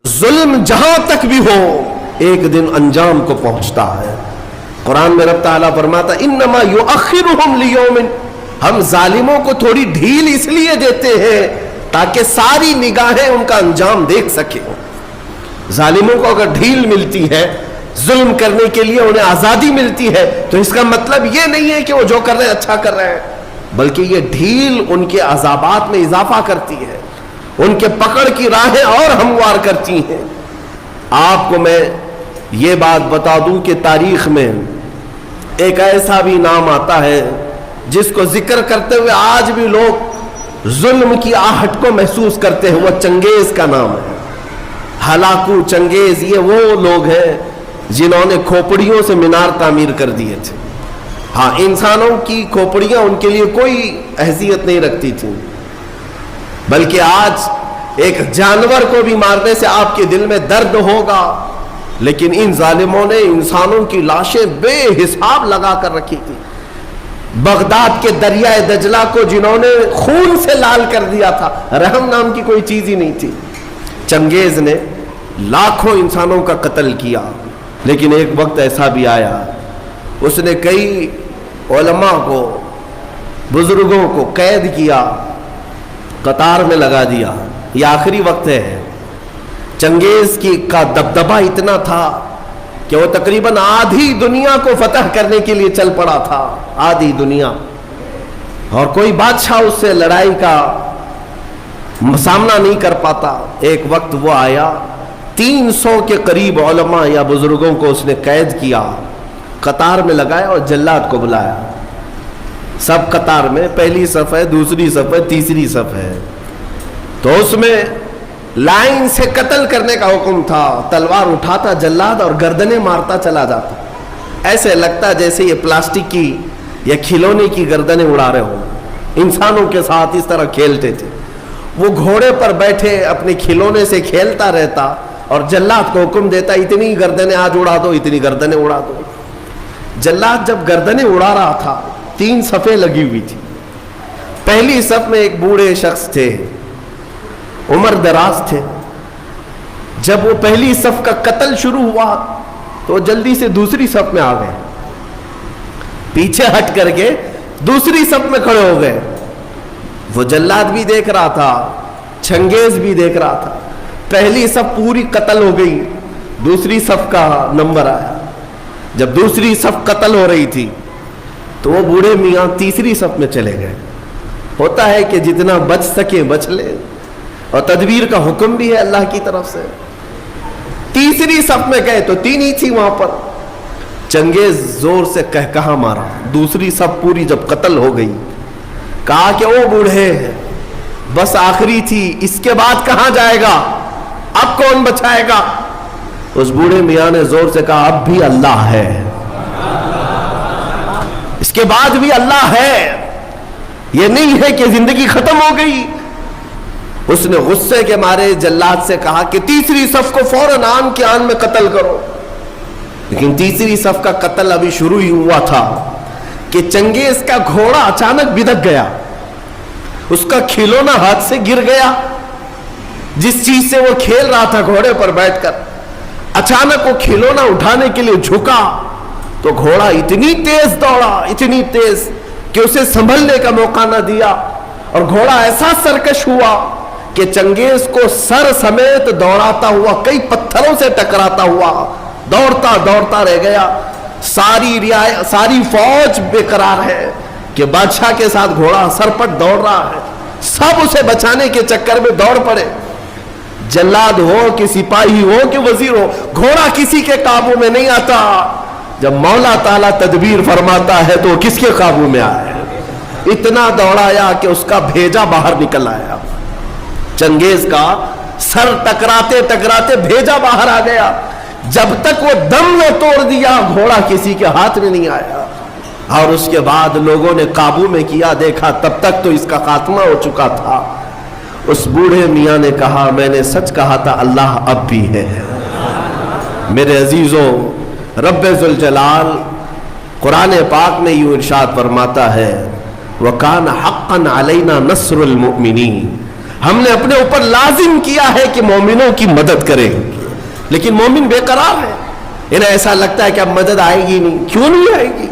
ظلم جہاں تک بھی ہو ایک دن انجام کو پہنچتا ہے۔ قرآن میں رب تعالیٰ فرماتا انما یؤخرہم لیوم، ہم ظالموں کو تھوڑی ڈھیل اس لیے دیتے ہیں تاکہ ساری نگاہیں ان کا انجام دیکھ سکیں۔ ظالموں کو اگر ڈھیل ملتی ہے، ظلم کرنے کے لیے انہیں آزادی ملتی ہے، تو اس کا مطلب یہ نہیں ہے کہ وہ جو کر رہے ہیں اچھا کر رہے ہیں، بلکہ یہ ڈھیل ان کے عذابات میں اضافہ کرتی ہے، ان کے پکڑ کی راہیں اور ہموار کرتی ہیں۔ آپ کو میں یہ بات بتا دوں کہ تاریخ میں ایک ایسا بھی نام آتا ہے جس کو ذکر کرتے ہوئے آج بھی لوگ ظلم کی آہٹ کو محسوس کرتے ہیں، وہ چنگیز کا نام ہے۔ ہلاکو چنگیز یہ وہ لوگ ہیں جنہوں نے کھوپڑیوں سے مینار تعمیر کر دیے تھے۔ ہاں، انسانوں کی کھوپڑیاں ان کے لیے کوئی حیثیت نہیں رکھتی تھیں، بلکہ آج ایک جانور کو بھی مارنے سے آپ کے دل میں درد ہوگا، لیکن ان ظالموں نے انسانوں کی لاشیں بے حساب لگا کر رکھی تھی۔ بغداد کے دریائے دجلہ کو جنہوں نے خون سے لال کر دیا تھا، رحم نام کی کوئی چیز ہی نہیں تھی۔ چنگیز نے لاکھوں انسانوں کا قتل کیا، لیکن ایک وقت ایسا بھی آیا اس نے کئی علماء کو، بزرگوں کو قید کیا، قطار میں لگا دیا۔ یہ آخری وقت ہے۔ چنگیز کا دبدبہ اتنا تھا کہ وہ تقریباً آدھی دنیا کو فتح کرنے کے لیے چل پڑا تھا، آدھی دنیا، اور کوئی بادشاہ اس سے لڑائی کا سامنا نہیں کر پاتا۔ ایک وقت وہ آیا، 300 کے قریب علماء یا بزرگوں کو اس نے قید کیا، قطار میں لگایا اور جلاد کو بلایا۔ سب قطار میں، پہلی صف ہے، دوسری صف ہے، تیسری صف ہے، تو اس میں لائن سے قتل کرنے کا حکم تھا۔ تلوار اٹھاتا جلاد اور گردنیں مارتا چلا جاتا، ایسے لگتا جیسے یہ پلاسٹک کی یا کھلونے کی گردنیں اڑا رہے ہوں۔ انسانوں کے ساتھ اس طرح کھیلتے تھے۔ وہ گھوڑے پر بیٹھے اپنے کھلونے سے کھیلتا رہتا اور جلاد کو حکم دیتا اتنی گردنیں آج اڑا دو، اتنی گردنیں اڑا دو۔ جلاد جب گردنیں اڑا رہا تھا، 3 صفیں لگی ہوئی تھی۔ پہلی صف میں ایک بوڑھے شخص تھے، عمر دراز تھے۔ جب وہ پہلی صف کا قتل شروع ہوا تو جلدی سے دوسری صف میں آ گئے، پیچھے ہٹ کر کے دوسری صف میں کھڑے ہو گئے۔ وہ جلاد بھی دیکھ رہا تھا، چنگیز بھی دیکھ رہا تھا۔ پہلی صف پوری قتل ہو گئی، دوسری صف کا نمبر آیا۔ جب دوسری صف قتل ہو رہی تھی تو وہ بوڑھے میاں تیسری صف میں چلے گئے۔ ہوتا ہے کہ جتنا بچ سکے بچ لے، اور تدبیر کا حکم بھی ہے اللہ کی طرف سے۔ تیسری صف میں گئے تو 3 ہی تھی وہاں پر۔ چنگیز زور سے کہا مارا، دوسری صف پوری جب قتل ہو گئی، کہا کہ او بوڑھے، بس آخری تھی، اس کے بعد کہاں جائے گا، اب کون بچائے گا؟ اس بوڑھے میاں نے زور سے کہا اب بھی اللہ ہے، اس کے بعد بھی اللہ ہے، یہ نہیں ہے کہ زندگی ختم ہو گئی۔ اس نے غصے کے مارے جلاد سے کہا کہ تیسری صف کو فوراً آن کے آن میں قتل کرو۔ لیکن تیسری صف کا قتل ابھی شروع ہی ہوا تھا کہ چنگیز کا گھوڑا اچانک بدک گیا، اس کا کھلونا ہاتھ سے گر گیا، جس چیز سے وہ کھیل رہا تھا گھوڑے پر بیٹھ کر۔ اچانک وہ کھلونا اٹھانے کے لیے جھکا تو گھوڑا اتنی تیز دوڑا، اتنی تیز کہ اسے سنبھلنے کا موقع نہ دیا، اور گھوڑا ایسا سرکش ہوا کہ چنگیز کو سر سمیت دوڑاتا ہوا، کئی پتھروں سے ٹکراتا ہوا دوڑتا دوڑتا رہ گیا۔ ساری فوج بے قرار ہے کہ بادشاہ کے ساتھ گھوڑا سرپٹ دوڑ رہا ہے، سب اسے بچانے کے چکر میں دوڑ پڑے۔ جلاد ہو کہ سپاہی ہو کہ وزیر ہو، گھوڑا کسی کے قابو میں نہیں آتا۔ جب مولا تعالیٰ تدبیر فرماتا ہے تو کس کے قابو میں آئے؟ اتنا دوڑایا کہ اس کا بھیجا باہر نکل آیا۔ چنگیز کا سر ٹکراتے ٹکراتے بھیجا باہر آ گیا۔ جب تک وہ دم نہ توڑ دیا گھوڑا کسی کے ہاتھ میں نہیں آیا، اور اس کے بعد لوگوں نے قابو میں کیا، دیکھا تب تک تو اس کا خاتمہ ہو چکا تھا۔ اس بوڑھے میاں نے کہا میں نے سچ کہا تھا، اللہ اب بھی ہے۔ میرے عزیزوں، رب ذوالجلال قرآن پاک میں یوں ارشاد فرماتا ہے وَكَانَ حَقًّا عَلَيْنَا نَصْرُ الْمُؤْمِنِينَ، ہم نے اپنے اوپر لازم کیا ہے کہ مومنوں کی مدد کریں، لیکن مومن بے قرار ہے، انہیں ایسا لگتا ہے کہ اب مدد آئے گی نہیں. کیوں نہیں آئے گی؟